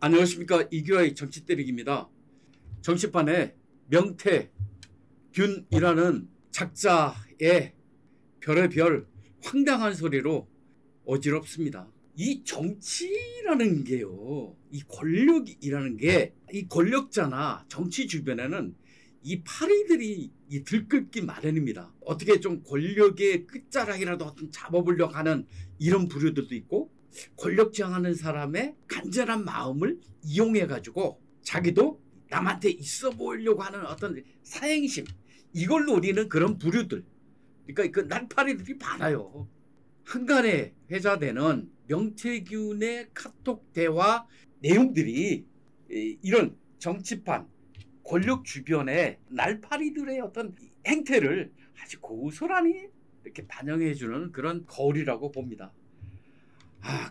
안녕하십니까. 이규화의 정치 때리기입니다. 정치판에 명태균이라는 작자의 별의 별 황당한 소리로 어지럽습니다. 이 정치라는 게요, 이 권력이라는 게, 이 권력자나 정치 주변에는 이 파리들이 들끓기 마련입니다. 어떻게 좀 권력의 끝자락이라도 어떤 잡아보려고 하는 이런 부류들도 있고, 권력지향하는 사람의 간절한 마음을 이용해가지고 자기도 남한테 있어 보이려고 하는 어떤 사행심, 이걸 노리는 그런 부류들, 그러니까 그 날파리들이 많아요. 한간에 회자되는 명태균의 카톡 대화 내용들이 이런 정치판, 권력 주변의 날파리들의 어떤 행태를 아주 고스란히 이렇게 반영해주는 그런 거울이라고 봅니다.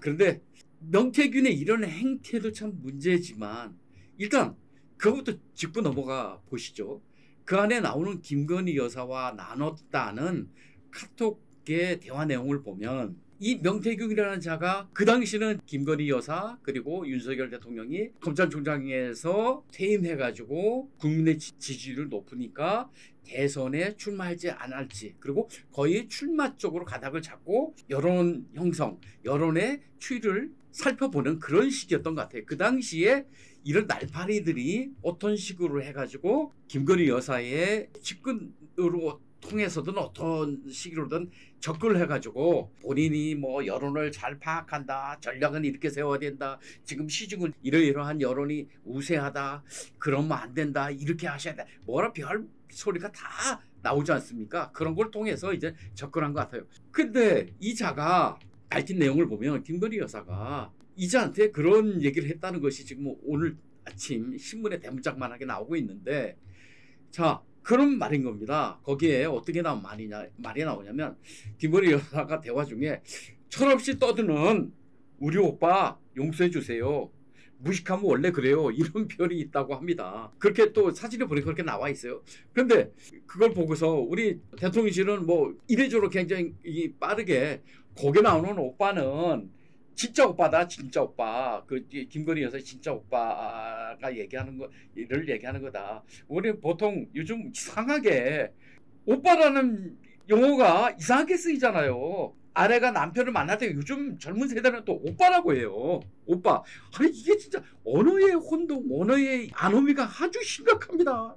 그런데 명태균의 이런 행태도 참 문제지만, 일단 그것부터 짚고 넘어가 보시죠. 그 안에 나오는 김건희 여사와 나눴다는 카톡의 대화 내용을 보면, 이 명태균이라는 자가 그 당시는 김건희 여사 그리고 윤석열 대통령이 검찰총장에서 퇴임해가지고 국민의 지지율을 높으니까 대선에 출마할지 안 할지, 그리고 거의 출마 쪽으로 가닥을 잡고 여론 형성, 여론의 추이를 살펴보는 그런 시기였던 것 같아요. 그 당시에 이런 날파리들이 어떤 식으로 해가지고 김건희 여사의 측근으로 통해서든 어떤 식으로든 접근을 해가지고 본인이 뭐 여론을 잘 파악한다, 전략은 이렇게 세워야 된다, 지금 시중은 이러이러한 여론이 우세하다, 그러면 안 된다, 이렇게 하셔야 돼, 뭐라 별 소리가 다 나오지 않습니까? 그런 걸 통해서 이제 접근한 것 같아요. 근데 이 자가 밝힌 내용을 보면 김건희 여사가 이자한테 그런 얘기를 했다는 것이 지금 오늘 아침 신문에 대문짝만하게 나오고 있는데, 자, 그런 말인 겁니다. 거기에 어떻게 말이 나오냐면, 김건희 여사가 대화 중에 철없이 떠드는 우리 오빠 용서해 주세요, 무식하면 원래 그래요, 이런 표현이 있다고 합니다. 그렇게 또 사진에 보니까 그렇게 나와 있어요. 그런데 그걸 보고서 우리 대통령실은 뭐 이래저래 굉장히 빠르게 거기에 나오는 오빠는 진짜 오빠다, 진짜 오빠. 그 김건희 여사 진짜 오빠가 얘기하는 거다. 우리 보통 요즘 이상하게 오빠라는 용어가 이상하게 쓰이잖아요. 아내가 남편을 만날 때 요즘 젊은 세대는 또 오빠라고 해요. 오빠. 아니 이게 진짜 언어의 혼동, 언어의 아노미가 아주 심각합니다.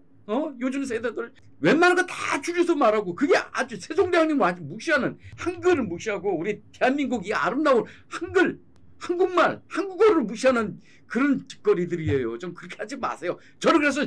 요즘 세대들 웬만한 거 다 줄여서 말하고, 그게 아주 세종대왕님을 아주 무시하는, 한글을 무시하고 우리 대한민국 이 아름다운 한국말, 한국어를 무시하는 그런 짓거리들이에요. 좀 그렇게 하지 마세요. 저는 그래서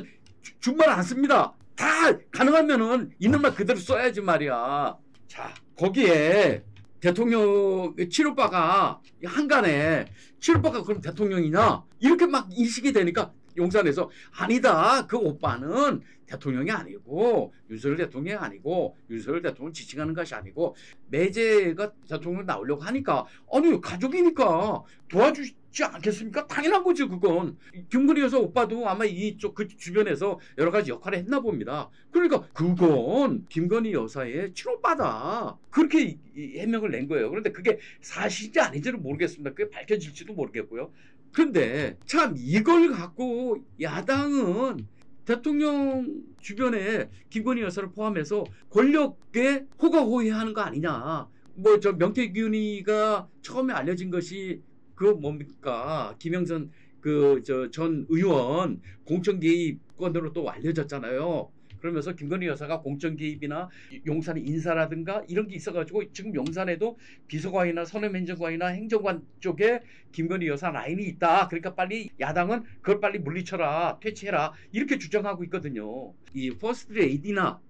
준말 안 씁니다. 다 가능하면은 있는 말 그대로 써야지 말이야. 자, 거기에 대통령 친오빠가 한간에 친오빠가 그럼 대통령이냐 이렇게 막 인식이 되니까 용산에서 아니다, 그 오빠는 대통령이 아니고 윤석열 대통령이 아니고 윤석열 대통령을 지칭하는 것이 아니고 매제가 대통령 나오려고 하니까, 아니 가족이니까 도와주지 않겠습니까? 당연한 거죠. 그건 김건희 여사 오빠도 아마 이쪽 그 주변에서 여러 가지 역할을 했나 봅니다. 그러니까 그건 김건희 여사의 친오빠다, 그렇게 해명을 낸 거예요. 그런데 그게 사실인지 아닌지는 모르겠습니다. 그게 밝혀질지도 모르겠고요. 근데 참 이걸 갖고 야당은 대통령 주변에 김건희 여사를 포함해서 권력에 호가호위하는 거 아니냐. 뭐 저 명태균이가 처음에 알려진 것이 그 뭡니까, 김영선 그 전 의원 공천 개입 건으로 또 알려졌잖아요. 그러면서 김건희 여사가 공천 개입이나 용산 인사라든가 이런 게 있어가지고 지금 용산에도 비서관이나 선임행정관이나 행정관 쪽에 김건희 여사 라인이 있다. 그러니까 빨리 야당은 그걸 빨리 물리쳐라, 퇴치해라, 이렇게 주장하고 있거든요. 이 퍼스트 레이디나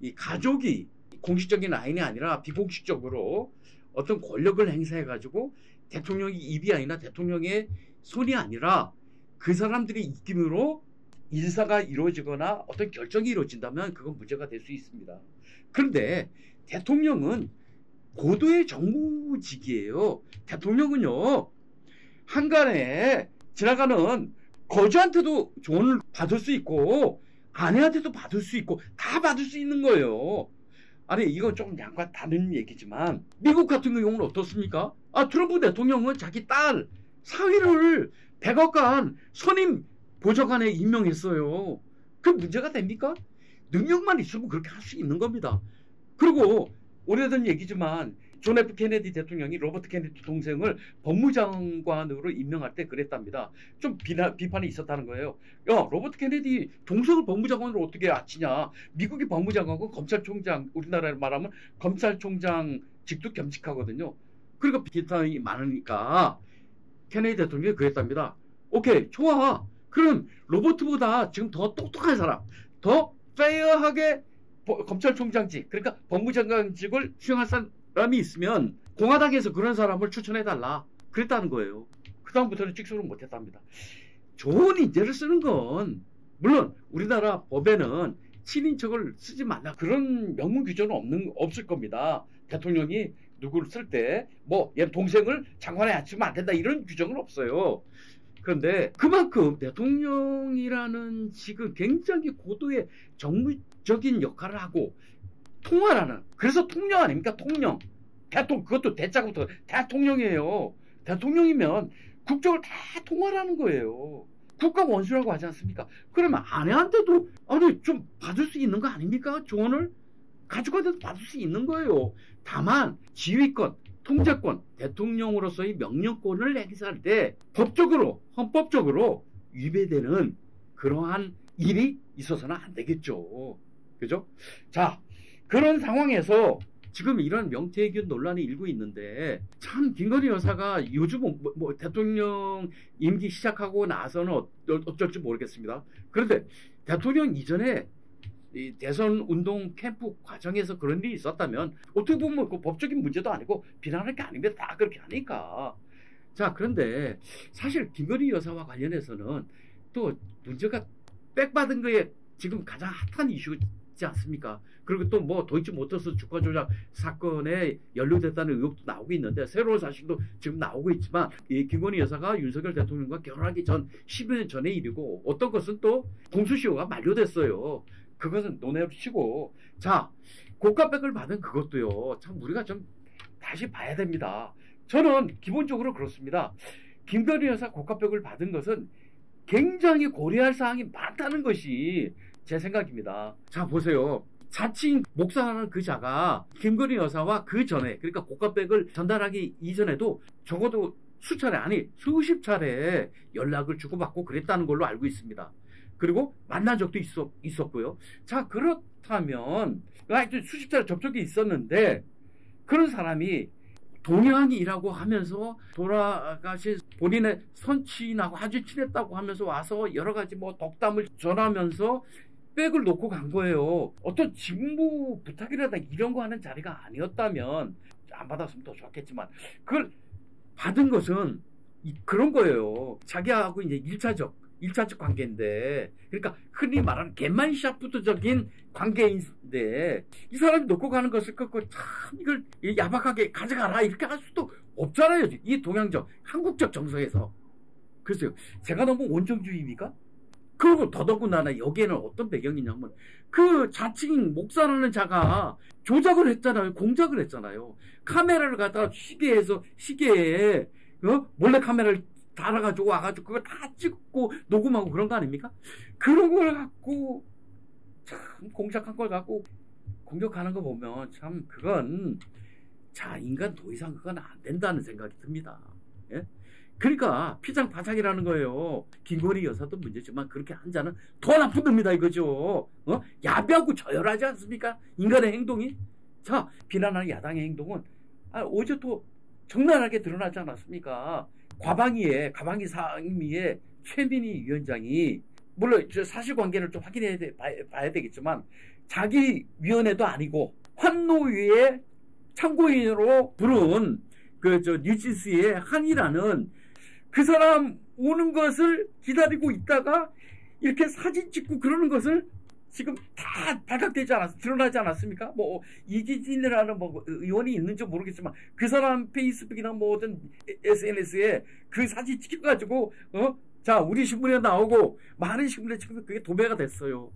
이 가족이 공식적인 라인이 아니라 비공식적으로 어떤 권력을 행사해가지고 대통령이 입이 아니라 대통령의 손이 아니라 그 사람들의 입김으로 인사가 이루어지거나 어떤 결정이 이루어진다면 그건 문제가 될 수 있습니다. 그런데 대통령은 고도의 정무직이에요. 대통령은요, 한간에 지나가는 거지한테도 돈을 받을 수 있고 아내한테도 받을 수 있고 다 받을 수 있는 거예요. 아니 이건 조금 약간 다른 얘기지만 미국 같은 경우는 어떻습니까? 트럼프 대통령은 자기 딸 상위를 백악관 선임 보좌관에 임명했어요. 그 문제가 됩니까? 능력만 있으면 그렇게 할 수 있는 겁니다. 그리고 오래된 얘기지만 존 F 케네디 대통령이 로버트 케네디 동생을 법무장관으로 임명할 때 그랬답니다. 좀 비판이 있었다는 거예요. 야, 로버트 케네디 동생을 법무장관으로 어떻게 아치냐. 미국의 법무장관은 검찰총장, 우리나라로 말하면 검찰총장 직도 겸직하거든요. 그러니까 비판이 많으니까 케네디 대통령이 그랬답니다. 오케이, 좋아. 그럼 로버트보다 지금 더 똑똑한 사람, 더 페어하게 검찰총장직, 그러니까 법무장관직을 수행할 사람이 있으면 공화당에서 그런 사람을 추천해달라. 그랬다는 거예요. 그 다음부터는 찍소를 못했답니다. 좋은 인재를 쓰는 건 물론 우리나라 법에는 친인척을 쓰지 말라 그런 명문 규정은 없을 겁니다. 대통령이 누구를 쓸 때 뭐 얘 동생을 장관에 앉히면 안 된다 이런 규정은 없어요. 그런데 그만큼 대통령이라는 직은 굉장히 고도의 정무적인 역할을 하고 통화라는, 그래서 통령 아닙니까? 통령. 그것도 대자부터 대통령이에요. 대통령이면 국적을 다 통화라는 거예요. 국가 원수라고 하지 않습니까? 그러면 아내한테도 아니 좀 받을 수 있는 거 아닙니까? 조언을 가족한테도 받을 수 있는 거예요. 다만 지휘권, 통제권, 대통령으로서의 명령권을 행사할 때 법적으로, 헌법적으로 위배되는 그러한 일이 있어서는 안 되겠죠. 그죠? 자, 그런 상황에서 지금 이런 명태균 논란이 일고 있는데 참 김건희 여사가 요즘 뭐 대통령 임기 시작하고 나서는 어쩔지 모르겠습니다. 그런데 대통령 이전에 이 대선 운동 캠프 과정에서 그런 일이 있었다면 어떻게 보면 그 법적인 문제도 아니고 비난할 게 아닙니다. 다 그렇게 하니까. 자, 그런데 사실 김건희 여사와 관련해서는 또 문제가 백받은 거에 지금 가장 핫한 이슈지 않습니까? 그리고 또 뭐 도이치모터스 주가 조작 사건에 연루됐다는 의혹도 나오고 있는데 새로운 사실도 지금 나오고 있지만 이 김건희 여사가 윤석열 대통령과 결혼하기 전 10년 전의 일이고 어떤 것은 또 공수시효가 만료됐어요. 그것은 논외로 치고, 자, 고가백을 받은 그것도요, 참 우리가 좀 다시 봐야 됩니다. 저는 기본적으로 그렇습니다. 김건희 여사 고가백을 받은 것은 굉장히 고려할 사항이 많다는 것이 제 생각입니다. 자, 보세요. 자칭 목사라는 그 자가 김건희 여사와 그 전에, 그러니까 고가백을 전달하기 이전에도 적어도 수차례, 아니 수십 차례 연락을 주고받고 그랬다는 걸로 알고 있습니다. 그리고 만난 적도 있었고요. 자, 그렇다면 하여튼 수십 차례 접촉이 있었는데 그런 사람이 동양이라고 하면서 돌아가신 본인의 선친하고 아주 친했다고 하면서 와서 여러 가지 뭐 덕담을 전하면서 백을 놓고 간 거예요. 어떤 직무 부탁이라다 이런 거 하는 자리가 아니었다면 안 받았으면 더 좋겠지만 그걸 받은 것은 그런 거예요. 자기하고 이제 1차적 관계인데, 그러니까 흔히 말하는 겟만샤프트적인 관계인데 이 사람이 놓고 가는 것을 갖고 참 이걸 야박하게 가져가라 이렇게 할 수도 없잖아요. 이 동양적 한국적 정서에서. 글쎄요, 제가 너무 원정주의입니까? 그리고 더더군다나 여기에는 어떤 배경이냐면 그 자칭 목사라는 자가 조작을 했잖아요. 공작을 했잖아요. 카메라를 갖다가 시계에 몰래 카메라를 달아가지고 와가지고 그걸 다 찍고 녹음하고 그런 거 아닙니까? 그런 걸 갖고 참 공작한 걸 갖고 공격하는 거 보면 참 그건 자 인간 더 이상 그건 안 된다는 생각이 듭니다. 예? 그러니까 피장파장이라는 거예요. 김건희 여사도 문제지만 그렇게 한 자는 더 나쁜 놈이다 이거죠. 야비하고 저열하지 않습니까? 인간의 행동이. 자, 비난하는 야당의 행동은 어제 또 적나라하게 드러나지 않았습니까? 가방위 상임위의 최민희 위원장이 물론 사실관계를 좀 확인해야 봐야 되겠지만 자기 위원회도 아니고 환노위의 참고인으로 부른 뉴진스의 한이라는 그 사람 오는 것을 기다리고 있다가 이렇게 사진 찍고 그러는 것을 지금 다 드러나지 않았습니까? 뭐 이기진이라는 뭐 의원이 있는지 모르겠지만 그 사람 페이스북이나 뭐 어떤 SNS에 그 사진 찍혀가지고 자 우리 신문에 나오고 많은 신문에 찍혀서 그게 도배가 됐어요.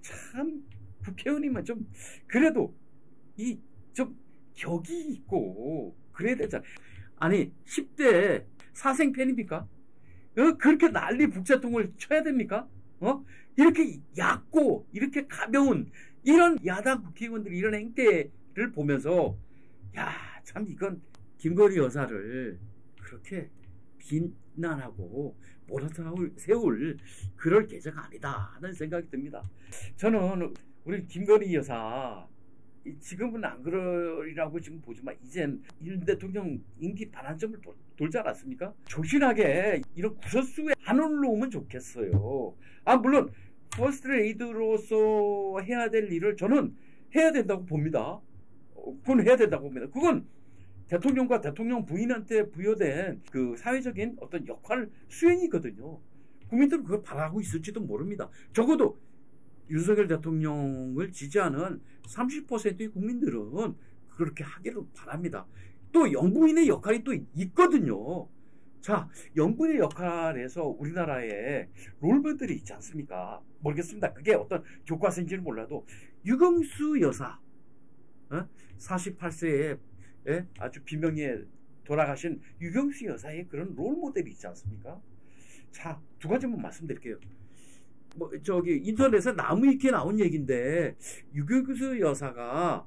참 국회의원이면 좀 그래도 좀 격이 있고 그래야 되잖아. 아니 10대 사생 팬입니까? 그렇게 난리 북새통을 쳐야 됩니까? 이렇게 얕고 이렇게 가벼운 이런 야당 국회의원들이 이런 행태를 보면서 야, 참 이건 김건희 여사를 그렇게 비난하고 몰아세울 그럴 계제가 아니다 하는 생각이 듭니다. 저는 우리 김건희 여사 지금은 안 그러리라고 지금 보지만 이젠 윤 대통령 임기 반환점을 돌지 않았습니까? 조신하게 이런 구설수에 안 올라오면 좋겠어요. 물론 퍼스트 레이드로서 해야 될 일을 저는 해야 된다고 봅니다. 그건 해야 된다고 봅니다. 그건 대통령과 대통령 부인한테 부여된 그 사회적인 어떤 역할 수행이거든요. 국민들은 그걸 바라고 있을지도 모릅니다. 적어도 윤석열 대통령을 지지하는 30%의 국민들은 그렇게 하기를 바랍니다. 또 영부인의 역할이 또 있거든요. 자, 영부인의 역할에서 우리나라에 롤모델이 있지 않습니까? 모르겠습니다. 그게 어떤 교과서인지는 몰라도 유경수 여사 48세에 아주 비명리에 돌아가신 유경수 여사의 그런 롤모델이 있지 않습니까? 자, 두 가지만 말씀드릴게요. 인터넷에 나무위키에 나온 얘기인데 유경수 여사가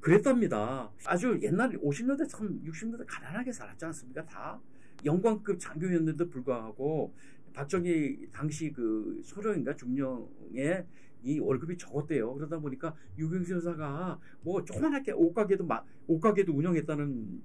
그랬답니다. 아주 옛날 50년대 참 60년대 가난하게 살았지 않습니까? 다 영광급 장교였는데도 불구하고 박정희 당시 그 소령인가 중령의 이 월급이 적었대요. 그러다 보니까 유경수 여사가 뭐 조그만하게 옷가게도 운영했다는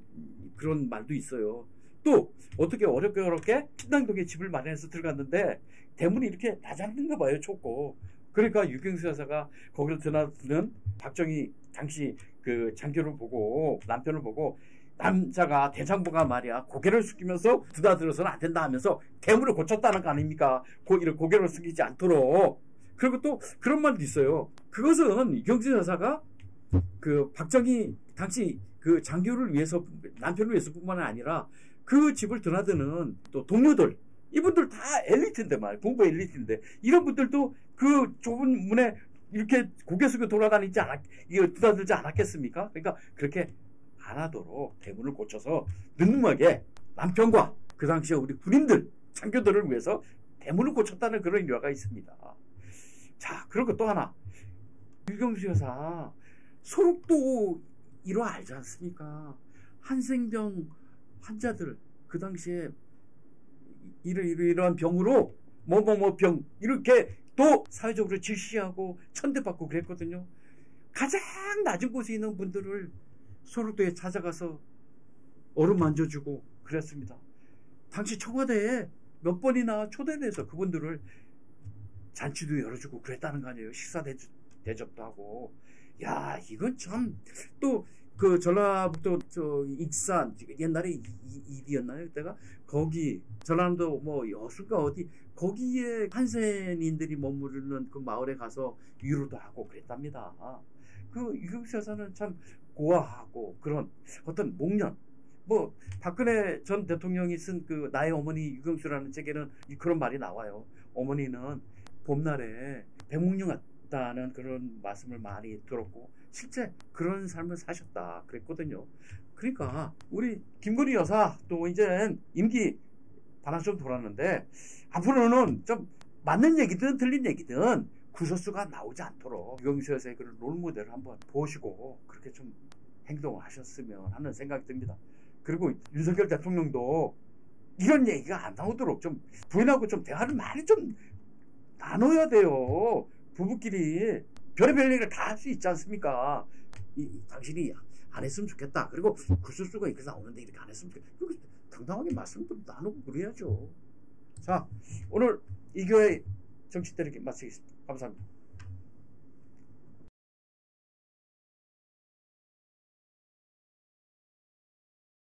그런 말도 있어요. 또 어떻게 어렵게 신당동에 집을 마련해서 들어갔는데 대문이 이렇게 낮았는가 봐요. 좁고. 그러니까 유경수 여사가 거기로 드나드는 박정희 당시 그 장교를 보고 남편을 보고 남자가 대장부가 말이야 고개를 숙이면서 드나들어서는 안 된다 하면서 대문을 고쳤다는 거 아닙니까? 고개를 숙이지 않도록. 그리고 또 그런 말도 있어요. 그것은 유경수 여사가 그 박정희 당시 그 장교를 위해서 남편을 위해서뿐만 아니라 그 집을 드나드는 또 동료들 이분들 다 엘리트인데 말이야. 공부 엘리트인데 이런 분들도 그 좁은 문에 이렇게 고개 숙여 드나들지 않았겠습니까? 그러니까 그렇게 안 하도록 대문을 고쳐서 늠름하게 남편과 그 당시에 우리 군인들 장교들을 위해서 대문을 고쳤다는 그런 일화가 있습니다. 자, 그리고 또 하나 유경수 여사 소록도 일화 알지 않습니까? 한생병 환자들 그 당시에 이러한 병으로 병 이렇게 또 사회적으로 질시하고 천대받고 그랬거든요. 가장 낮은 곳에 있는 분들을 소록도에 찾아가서 얼음 만져주고 그랬습니다. 당시 청와대에 몇 번이나 초대를 해서 그분들을 잔치도 열어주고 그랬다는 거 아니에요. 식사 대접도 하고. 야, 이건 참 또 그 전라북도 익산 옛날에 입이었나요? 그때가 거기 전라남도 뭐 여수가 어디 거기에 한센인들이 머무르는 그 마을에 가서 위로도 하고 그랬답니다. 그 유경수 여사는 참 고아하고 그런 어떤 목련 뭐 박근혜 전 대통령이 쓴 그 나의 어머니 유경수라는 책에는 그런 말이 나와요. 어머니는 봄날에 백목련 같다는 그런 말씀을 많이 들었고 실제 그런 삶을 사셨다 그랬거든요. 그러니까 우리 김건희 여사 또 이제 임기 반환 좀 돌았는데 앞으로는 좀 맞는 얘기든 틀린 얘기든 구설수가 나오지 않도록 유경수 여사의 그런 롤모델을 한번 보시고 그렇게 좀 행동을 하셨으면 하는 생각이 듭니다. 그리고 윤석열 대통령도 이런 얘기가 안 나오도록 좀 부인하고 좀 대화를 많이 좀 나눠야 돼요. 부부끼리 별의별 얘기를 다 할 수 있지 않습니까? 당신이 안 했으면 좋겠다. 그리고 구설수가 이렇게 나오는데 이렇게 안 했으면 좋겠다. 그리고 당당하게 말씀도 나누고 그래야죠. 자, 오늘 이교회 정치 때리기 마치겠습니다. 감사합니다.